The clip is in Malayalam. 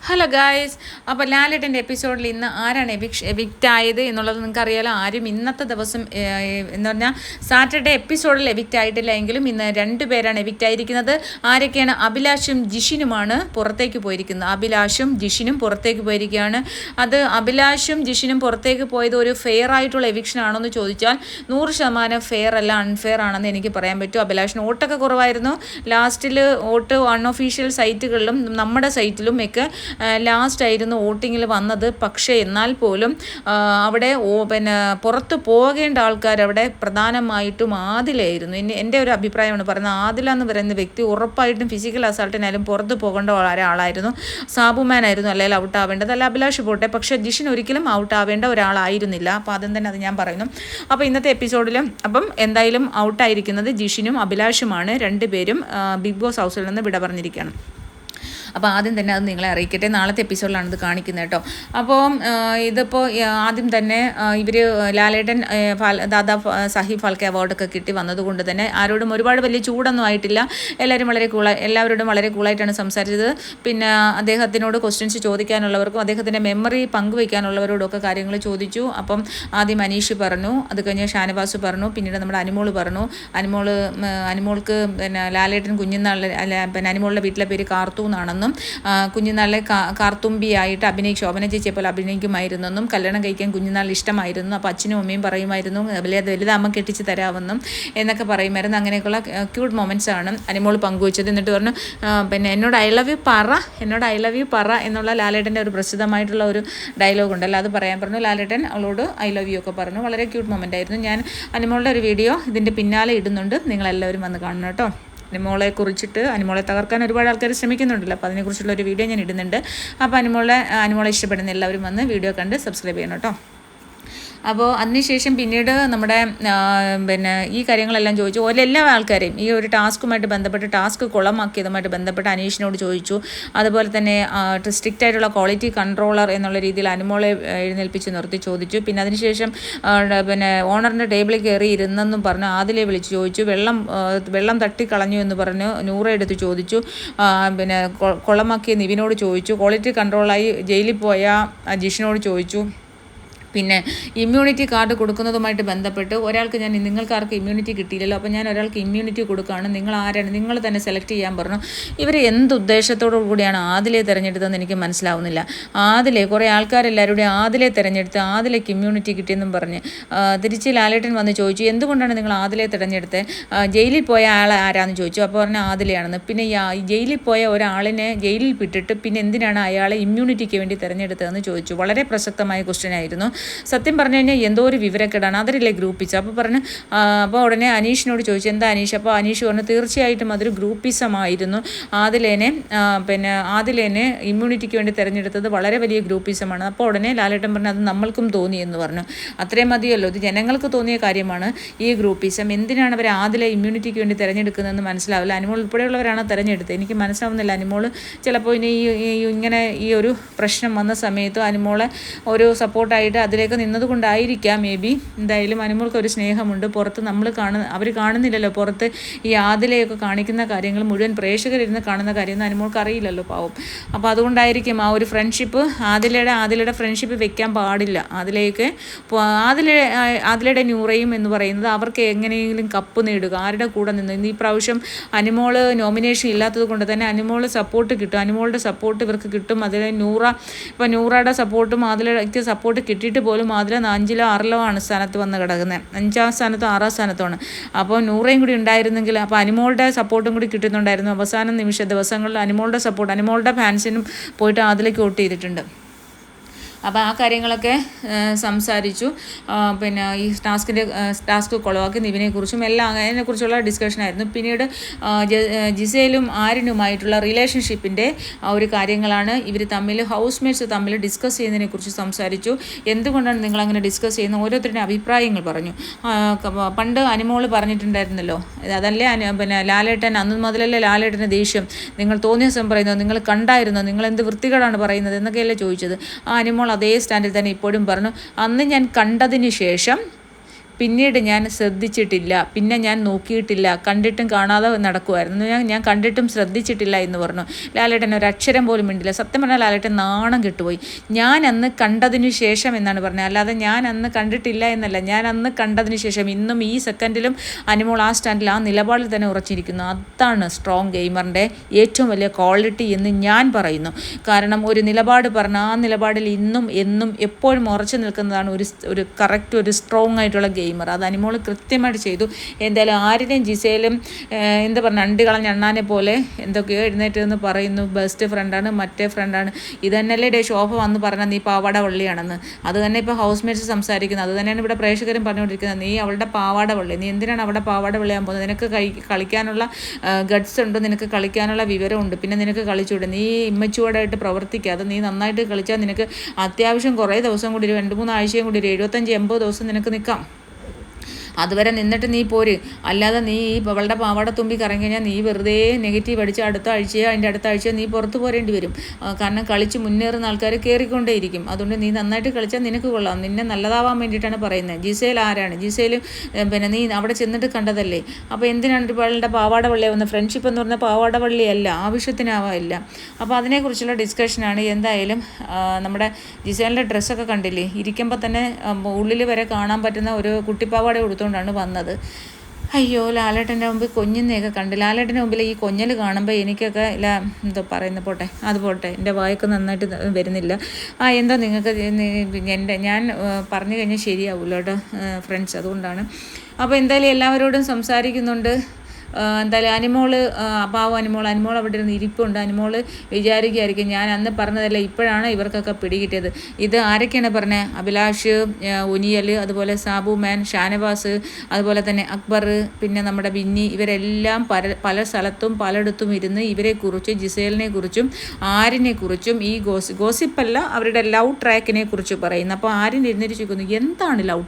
Hello guys. അപ്പോൾ ലാലേട്ടൻ്റെ എപ്പിസോഡിൽ ഇന്ന് ആരാണ് എവിക്റ്റ് ആയത് എന്നുള്ളത് നിങ്ങൾക്ക് അറിയാലോ. ആരും ഇന്നത്തെ ദിവസം എന്ന് പറഞ്ഞാൽ സാറ്റർഡേ എപ്പിസോഡിൽ എവിക്റ്റ് ആയിട്ടില്ല എങ്കിലും ഇന്ന് 2 പേരാണ് എവിക്റ്റ് ആയിരിക്കുന്നത്. ആരൊക്കെയാണ്? അഭിലാഷും ജിഷിനുമാണ് പുറത്തേക്ക് പോയിരിക്കുന്നത്. അഭിലാഷും ജിഷിനും പുറത്തേക്ക് പോയിരിക്കുകയാണ്. അത് അഭിലാഷും ജിഷിനും പുറത്തേക്ക് പോയത് ഒരു ഫെയർ ആയിട്ടുള്ള എവിക്ഷൻ ആണോ എന്ന് ചോദിച്ചാൽ 100% ഫെയർ അല്ല, അൺഫെയർ ആണെന്ന് എനിക്ക് പറയാൻ പറ്റും. അഭിലാഷിന് വോട്ടൊക്കെ കുറവായിരുന്നു. ലാസ്റ്റിൽ വോട്ട് അൺഒഫീഷ്യൽ സൈറ്റുകളിലും നമ്മുടെ സൈറ്റിലും ഒക്കെ ലാസ്റ്റായിരുന്നു വോട്ടിങ്ങിൽ വന്നത്. പക്ഷേ എന്നാൽ പോലും അവിടെ പുറത്ത് പോകേണ്ട ആൾക്കാർ അവിടെ പ്രധാനമായിട്ടും ആദിലായിരുന്നു. എൻ്റെ ഒരു അഭിപ്രായമാണ് പറയുന്നത്. ആദില എന്ന് പറയുന്ന വ്യക്തി ഉറപ്പായിട്ടും ഫിസിക്കൽ അസാൾട്ടിനായാലും പുറത്ത് പോകേണ്ട ഒരാളായിരുന്നു. സാബുമാനായിരുന്നു അല്ലെങ്കിൽ ഔട്ട് ആവേണ്ടത്, അല്ല അഭിലാഷ് പോട്ടെ. പക്ഷേ ജിഷിൻ ഒരിക്കലും ഔട്ട് ആവേണ്ട ഒരാളായിരുന്നില്ല. അപ്പോൾ അതും തന്നെ അത് ഞാൻ പറയുന്നു. അപ്പോൾ ഇന്നത്തെ എപ്പിസോഡിലും എന്തായാലും ഔട്ടായിരിക്കുന്നത് ജിഷിനും അഭിലാഷുമാണ്. 2 പേരും ബിഗ് ബോസ് ഹൗസിൽ നിന്ന് വിട പറഞ്ഞിരിക്കുകയാണ്. അപ്പോൾ ആദ്യം തന്നെ അത് നിങ്ങളെ അറിയിക്കട്ടെ. നാളത്തെ എപ്പിസോഡിലാണ് ഇത് കാണിക്കുന്നത് കേട്ടോ. അപ്പോൾ ഇതിപ്പോൾ ആദ്യം തന്നെ ഇവർ ലാലേട്ടൻ ദാദാ സാഹിബ് ഫാൽക്കെ അവാർഡൊക്കെ കിട്ടി വന്നതുകൊണ്ട് തന്നെ ആരോടും ഒരുപാട് വലിയ ചൂടൊന്നും ആയിട്ടില്ല. എല്ലാവരോടും വളരെ കൂളായിട്ടാണ് സംസാരിച്ചത്. പിന്നെ അദ്ദേഹത്തിനോട് ക്വസ്റ്റ്യൻസ് ചോദിക്കാനുള്ളവർക്കും അദ്ദേഹത്തിൻ്റെ മെമ്മറി പങ്കുവയ്ക്കാനുള്ളവരോടൊക്കെ കാര്യങ്ങൾ ചോദിച്ചു. അപ്പം ആദ്യം അനീഷ് പറഞ്ഞു, അത് കഴിഞ്ഞ് ഷാനവാസ് പറഞ്ഞു, പിന്നീട് നമ്മുടെ അനുമോൾ പറഞ്ഞു. അനുമോൾക്ക് പിന്നെ ലാലേട്ടൻ കുഞ്ഞുനാളിൽ അനുമോളുടെ വീട്ടിലെ പേര് കാർത്തു എന്നാണെന്നും കുഞ്ഞുനാളിലെ കാർത്തുമ്പിയായിട്ട് ശോഭന ചേച്ചിയെ പോലെ അഭിനയിക്കുമായിരുന്നെന്നും കല്യാണം കഴിക്കാൻ കുഞ്ഞുനാളിൽ ഇഷ്ടമായിരുന്നു. അപ്പോൾ അച്ഛനും അമ്മയും പറയുമായിരുന്നു വലുതാമ്മ കെട്ടിച്ച് തരാമെന്നും എന്നൊക്കെ പറയുമായിരുന്നു. അങ്ങനെയൊക്കെയുള്ള ക്യൂട്ട് മൊമെൻറ്റ്സ് ആണ് അനുമോൾ പങ്കുവച്ചത്. എന്നിട്ട് പറഞ്ഞു പിന്നെ എന്നോട് ഐ ലവ് യു പറ എന്നുള്ള ലാലേട്ടൻ്റെ ഒരു പ്രസിദ്ധമായിട്ടുള്ള ഒരു ഡയലോഗ് ഉണ്ടല്ലോ, അത് പറയാൻ പറഞ്ഞു. ലാലേട്ടൻ അവളോട് ഐ ലവ് യു ഒക്കെ പറഞ്ഞു. വളരെ ക്യൂട്ട് മൊമെൻ്റ് ആയിരുന്നു. ഞാൻ അനുമോളുടെ ഒരു വീഡിയോ ഇതിൻ്റെ പിന്നാലെ ഇടുന്നുണ്ട്, നിങ്ങളെല്ലാവരും വന്ന് കാണണം കേട്ടോ. അനുമോളെ തകർക്കാൻ ഒരുപാട് ആൾക്കാർ ശ്രമിക്കുന്നുണ്ടല്ലോ. അപ്പോൾ അതിനെക്കുറിച്ചുള്ള ഒരു വീഡിയോ ഞാൻ ഇടുന്നുണ്ട്. അപ്പോൾ അനുമോളെ ഇഷ്ടപ്പെടുന്ന എല്ലാവരും വന്ന് വീഡിയോ കണ്ട് സബ്സ്ക്രൈബ് ചെയ്യണം കേട്ടോ. അപ്പോൾ അതിനുശേഷം പിന്നീട് നമ്മുടെ ഈ കാര്യങ്ങളെല്ലാം ചോദിച്ചു. എല്ലാ ആൾക്കാരെയും ഈ ഒരു ടാസ്കുമായിട്ട് ബന്ധപ്പെട്ട് ടാസ്ക് കുളമാക്കിയതുമായിട്ട് ബന്ധപ്പെട്ട് അനീഷിനോട് ചോദിച്ചു. അതുപോലെ തന്നെ സ്ട്രിക്റ്റ് ആയിട്ടുള്ള ക്വാളിറ്റി കൺട്രോളർ എന്നുള്ള രീതിയിൽ അനുമോളെ എഴുന്നേൽപ്പിച്ച് നിർത്തി ചോദിച്ചു. പിന്നെ അതിനുശേഷം ഓണറിൻ്റെ ടേബിളിൽ കയറി ഇരുന്നെന്നും പറഞ്ഞു ആദിലെ വിളിച്ച് ചോദിച്ചു. വെള്ളം തട്ടിക്കളഞ്ഞു എന്ന് പറഞ്ഞു നൂറ എടുത്ത് ചോദിച്ചു. കുളമാക്കിയ നിവിനോട് ചോദിച്ചു. ക്വാളിറ്റി കൺട്രോളായി ജയിലിൽ പോയ ജിഷിനോട് ചോദിച്ചു. പിന്നെ ഇമ്മ്യൂണിറ്റി കാർഡ് കൊടുക്കുന്നതുമായിട്ട് ബന്ധപ്പെട്ട് നിങ്ങൾക്കാർക്ക് ഇമ്മ്യൂണിറ്റി കിട്ടിയില്ലല്ലോ, അപ്പോൾ ഞാൻ ഒരാൾക്ക് ഇമ്മ്യൂണിറ്റി കൊടുക്കുകയാണ്, നിങ്ങൾ ആരാണ്, നിങ്ങൾ തന്നെ സെലക്ട് ചെയ്യാൻ പറഞ്ഞു. ഇവർ എന്ത് ഉദ്ദേശത്തോടു കൂടിയാണ് ആദിലെ തിരഞ്ഞെടുത്തതെന്ന് എനിക്ക് മനസ്സിലാവുന്നില്ല. കുറേ ആൾക്കാരെല്ലാവരുടെയും ആദിലെ തിരഞ്ഞെടുത്ത് ആദിലേക്ക് ഇമ്മ്യൂണിറ്റി കിട്ടിയെന്നും പറഞ്ഞ് തിരിച്ച് ലാലേട്ടൻ വന്ന് ചോദിച്ചു എന്തുകൊണ്ടാണ് നിങ്ങൾ ആദിലെ തിരഞ്ഞെടുത്ത്, ജയിലിൽ പോയ ആളെ ആരാന്ന് ചോദിച്ചു. അപ്പോൾ പറഞ്ഞാൽ ആദിലെയാണെന്ന്. പിന്നെ ജയിലിൽ പോയ ഒരാളിനെ ജയിലിൽ വിട്ടിട്ട് പിന്നെ എന്തിനാണ് അയാളെ ഇമ്മ്യൂണിറ്റിക്ക് വേണ്ടി തിരഞ്ഞെടുത്തതെന്ന് ചോദിച്ചു. വളരെ പ്രസക്തമായ ക്വസ്റ്റ്യൻ ആയിരുന്നു. സത്യം പറഞ്ഞു കഴിഞ്ഞാൽ എന്തോ ഒരു വിവരക്കേടാണ്. അതിലല്ലേ ഗ്രൂപ്പിച്ച്. അപ്പോൾ ഉടനെ അനീഷിനോട് ചോദിച്ചു എന്താ അനീഷ്. അപ്പോൾ അനീഷ് പറഞ്ഞു തീർച്ചയായിട്ടും അതൊരു ഗ്രൂപ്പിസമായിരുന്നു. ആദിലേനെ ഇമ്മ്യൂണിറ്റിക്ക് വേണ്ടി തിരഞ്ഞെടുത്തത് വളരെ വലിയ ഗ്രൂപ്പിസമാണ്. അപ്പോൾ ഉടനെ ലാലേട്ടൻ പറഞ്ഞു അത് നമ്മൾക്കും തോന്നി എന്ന് പറഞ്ഞു. അത്രയും മതിയല്ലോ, ഇത് ജനങ്ങൾക്ക് തോന്നിയ കാര്യമാണ് ഈ ഗ്രൂപ്പിസം. എന്തിനാണ് അവർ ആദിലെ ഇമ്മ്യൂണിറ്റിക്ക് വേണ്ടി തിരഞ്ഞെടുക്കുന്നതെന്ന് മനസ്സിലാവില്ല. അനുമോൾ ഉൾപ്പെടെയുള്ളവരാണ് തിരഞ്ഞെടുത്തത്. എനിക്ക് മനസ്സിലാവുന്നില്ല. അനുമോൾ ചിലപ്പോൾ ഇനി ഇങ്ങനെ ഈ ഒരു പ്രശ്നം വന്ന സമയത്ത് അനുമോളെ ഒരു സപ്പോർട്ടായിട്ട് അതിലേക്ക് നിന്നതുകൊണ്ടായിരിക്കാം മേ ബി. എന്തായാലും അനുമോൾക്ക് ഒരു സ്നേഹമുണ്ട്. പുറത്ത് അവർ കാണുന്നില്ലല്ലോ. പുറത്ത് ഈ ആദിലയൊക്കെ കാണിക്കുന്ന കാര്യങ്ങൾ മുഴുവൻ പ്രേക്ഷകരിരുന്ന് കാണുന്ന കാര്യമൊന്നും അനുമോൾക്ക് അറിയില്ലല്ലോ, പാവം. അപ്പോൾ അതുകൊണ്ടായിരിക്കും ആ ഒരു ഫ്രണ്ട്ഷിപ്പ് ആദിലയുടെ ഫ്രണ്ട്ഷിപ്പ് വെക്കാൻ പാടില്ല. ആദിലയുടെ ന്യൂറയും എന്ന് പറയുന്നത് അവർക്ക് എങ്ങനെയെങ്കിലും കപ്പ് നേടുക, ആരുടെ കൂടെ നിന്ന്. ഈ പ്രാവശ്യം അനുമോള് നോമിനേഷൻ ഇല്ലാത്തത് കൊണ്ട് തന്നെ അനുമോള് സപ്പോർട്ട് കിട്ടും. അനുമോളുടെ സപ്പോർട്ട് ഇവർക്ക് കിട്ടും. അതിൽ നൂറയുടെ സപ്പോർട്ടും ആദിലയ്ക്ക് സപ്പോർട്ട് കിട്ടിയിട്ട് പോലും അതിൽ 5ലോ 6ലോ ആണ് സ്ഥാനത്ത് വന്ന് കിടക്കുന്നത്. 5ാം സ്ഥാനത്തോ 6ാം സ്ഥാനത്തോണ്. അപ്പോൾ നൂറയും കൂടി ഉണ്ടായിരുന്നെങ്കിൽ അപ്പോൾ അനുമോളുടെ സപ്പോർട്ടും കൂടി കിട്ടുന്നുണ്ടായിരുന്നു. അവസാന ദിവസങ്ങളിൽ അനുമോളുടെ ഫാൻസിനും പോയിട്ട് അതിലേക്ക് വോട്ട് ചെയ്തിട്ടുണ്ട്. അപ്പോൾ ആ കാര്യങ്ങളൊക്കെ സംസാരിച്ചു. പിന്നെ ഈ ടാസ്ക് കുളവാക്കി നിവിനെക്കുറിച്ചും എല്ലാം അതിനെക്കുറിച്ചുള്ള ഡിസ്കഷനായിരുന്നു. പിന്നീട് ജിസയിലും ആര്യനുമായിട്ടുള്ള റിലേഷൻഷിപ്പിൻ്റെ ഒരു കാര്യങ്ങളാണ് ഇവർ തമ്മിൽ ഹൗസ്മേറ്റ്സ് തമ്മിൽ ഡിസ്കസ് ചെയ്യുന്നതിനെക്കുറിച്ച് സംസാരിച്ചു. എന്തുകൊണ്ടാണ് നിങ്ങളങ്ങനെ ഡിസ്കസ് ചെയ്യുന്നത്, ഓരോരുത്തരുടെ അഭിപ്രായങ്ങൾ പറഞ്ഞു. പണ്ട് അനുമോള് പറഞ്ഞിട്ടുണ്ടായിരുന്നല്ലോ, അതല്ലേ ലാലേട്ടൻ അന്ന് മുതലല്ലേ ലാലേട്ടൻ്റെ ദേഷ്യം, നിങ്ങൾ തോന്നിയ ദിവസം പറയുന്നത്, നിങ്ങൾ കണ്ടായിരുന്നോ, നിങ്ങൾ എന്ത് വൃത്തികേടാണ് പറയുന്നത് എന്നൊക്കെയല്ലേ ചോദിച്ചത്. ആ അനുമോൾ അതേ സ്റ്റാൻഡിൽ തന്നെ ഇപ്പോഴും പറഞ്ഞു അന്ന് ഞാൻ കണ്ടതിന് ശേഷം പിന്നീട് ഞാൻ ശ്രദ്ധിച്ചിട്ടില്ല, പിന്നെ ഞാൻ നോക്കിയിട്ടില്ല, കണ്ടിട്ടും കാണാതെ നടക്കുമായിരുന്നു, ഞാൻ കണ്ടിട്ടും ശ്രദ്ധിച്ചിട്ടില്ല എന്ന് പറഞ്ഞു. ലാലേട്ടൻ ഒരു അക്ഷരം പോലും മിണ്ടില്ല. സത്യം പറഞ്ഞാൽ ലാലേട്ടൻ നാണം കെട്ടുപോയി. ഞാൻ അന്ന് കണ്ടതിനു ശേഷം എന്നാണ് പറഞ്ഞത്, അല്ലാതെ ഞാൻ അന്ന് കണ്ടിട്ടില്ല എന്നല്ല. ഞാൻ അന്ന് കണ്ടതിന് ശേഷം ഇന്നും ഈ സെക്കൻഡിലും അനുമോൾ ആ സ്റ്റാൻഡിൽ ആ നിലപാടിൽ തന്നെ ഉറച്ചിരിക്കുന്നു. അതാണ് സ്ട്രോങ് ഗെയിമറിൻ്റെ ഏറ്റവും വലിയ ക്വാളിറ്റി എന്ന് ഞാൻ പറയുന്നു. കാരണം ഒരു നിലപാട് പറഞ്ഞ ആ നിലപാടിൽ ഇന്നും എന്നും എപ്പോഴും ഉറച്ചു നിൽക്കുന്നതാണ് ഒരു കറക്റ്റ് ഒരു സ്ട്രോങ് ആയിട്ടുള്ള ഗെയിമർ. അത് അനുമോൾ കൃത്യമായിട്ട് ചെയ്തു. എന്തായാലും ആരിനെയും ജിസയിലും എന്താ പറഞ്ഞ അണ്ടി കളഞ്ഞ അണ്ണാനെ പോലെ എന്തൊക്കെയോ എഴുന്നേറ്റ് എന്ന് പറയുന്നു. ബെസ്റ്റ് ഫ്രണ്ടാണ്, മറ്റേ ഫ്രണ്ടാണ്. ഇത് തന്നെയല്ലേ ശോഭ വന്ന് പറഞ്ഞാൽ നീ പാവാട വള്ളിയാണെന്ന്. അത് തന്നെ ഇപ്പോൾ ഹൗസ് മേറ്റ്സ് സംസാരിക്കുന്നത്. അത് തന്നെയാണ് ഇവിടെ പ്രേക്ഷകരും പറഞ്ഞുകൊണ്ടിരിക്കുന്നത്. നീ അവളുടെ പാവാട വള്ളി, നീ എന്തിനാണ് അവിടെ പാവാട വള്ളിയാൻ പോകുന്നത്? നിനക്ക് കളിക്കാനുള്ള ഗട്ട്സ് ഉണ്ട്, നിനക്ക് കളിക്കാനുള്ള വിവരമുണ്ട്, പിന്നെ നിനക്ക് കളിച്ചൂടെ? നീ ഇമ്മച്ചുവോടായിട്ട് പ്രവർത്തിക്കാതെ നീ നന്നായിട്ട് കളിച്ചാൽ നിനക്ക് അത്യാവശ്യം കുറേ ദിവസം കൂടി, 2-3 ആഴ്ചയും കൂടി, 75-80 ദിവസം നിനക്ക് നിൽക്കാം. അതുവരെ നിന്നിട്ട് നീ പോര്. അല്ലാതെ നീ ഈ അവളുടെ പാവാട തുമ്പി കറങ്ങി കഴിഞ്ഞാൽ നീ വെറുതെ നെഗറ്റീവ് അടിച്ച് അടുത്ത ആഴ്ചയോ അതിൻ്റെ അടുത്ത ആഴ്ചയോ നീ പുറത്ത് പോരേണ്ടി വരും. കാരണം കളിച്ച് മുന്നേറുന്ന ആൾക്കാർ കയറിക്കൊണ്ടേയിരിക്കും. അതുകൊണ്ട് നീ നന്നായിട്ട് കളിച്ചാൽ നിനക്ക് കൊള്ളാം. നിന്നെ നല്ലതാവാൻ വേണ്ടിയിട്ടാണ് പറയുന്നത്. ജിസേൽ ആരാണ്? ജിസേൽ പിന്നെ നീ അവിടെ ചെന്നിട്ട് കണ്ടതല്ലേ? അപ്പോൾ എന്തിനാണ് അവളുടെ പാവാട വള്ളിയാവുന്നത്? ഫ്രണ്ട്ഷിപ്പ് എന്ന് പറഞ്ഞാൽ പാവാട വള്ളിയല്ല, ആവശ്യത്തിനാവില്ല. അപ്പോൾ അതിനെക്കുറിച്ചുള്ള ഡിസ്കഷനാണ്. എന്തായാലും നമ്മുടെ ജിസേലിൻ്റെ ഡ്രസ്സൊക്കെ കണ്ടില്ലേ? ഇരിക്കുമ്പോൾ തന്നെ ഉള്ളിൽ വരെ കാണാൻ പറ്റുന്ന ഒരു കുട്ടിപ്പാവാട കൊടുത്തുകൊണ്ടാണ് വന്നത്. അയ്യോ, ലാലേട്ടൻ്റെ മുമ്പിൽ കൊഞ്ഞുന്നതൊക്കെ കണ്ട്, ലാലേട്ടൻ്റെ മുമ്പിൽ ഈ കൊഞ്ഞൽ കാണുമ്പോൾ എനിക്കൊക്കെ എന്തോ പറയുന്നത് പോട്ടെ, അത് പോട്ടെ, എൻ്റെ വായൊക്കെ നന്നായിട്ട് വരുന്നില്ല. എന്തോ നിങ്ങൾക്ക് ഞാൻ പറഞ്ഞു കഴിഞ്ഞാൽ ശരിയാവില്ല കേട്ടോ ഫ്രണ്ട്സ്, അതുകൊണ്ടാണ്. അപ്പോൾ എന്തായാലും എല്ലാവരോടും സംസാരിക്കുന്നുണ്ട്. എന്തായാലും അനുമോൾ അനുമോൾ അവിടെ ഇരുന്ന് ഇരിപ്പുണ്ട്. അനുമോൾ വിചാരിക്കുകയായിരിക്കും ഞാൻ അന്ന് പറഞ്ഞതല്ല, ഇപ്പോഴാണ് ഇവർക്കൊക്കെ പിടികിട്ടിയത്. ഇത് ആരൊക്കെയാണ് പറഞ്ഞത്? അഭിലാഷ്, ഉനിയൽ, അതുപോലെ സാബു മാൻ, ഷാനവാസ്, അതുപോലെ തന്നെ അക്ബർ, പിന്നെ നമ്മുടെ ബിന്നി, ഇവരെല്ലാം പല സ്ഥലത്തും പലയിടത്തും ഇരുന്ന് ഇവരെക്കുറിച്ചും ജിസേലിനെ കുറിച്ചും ആരിനെ കുറിച്ചും ഈ ഗോസിപ്പല്ല അവരുടെ ലവ് ട്രാക്കിനെ കുറിച്ച് പറയുന്നു. അപ്പോൾ ആരിന് ഇരുന്നിട്ട് ചോദിക്കുന്നു എന്താണ് ലവ്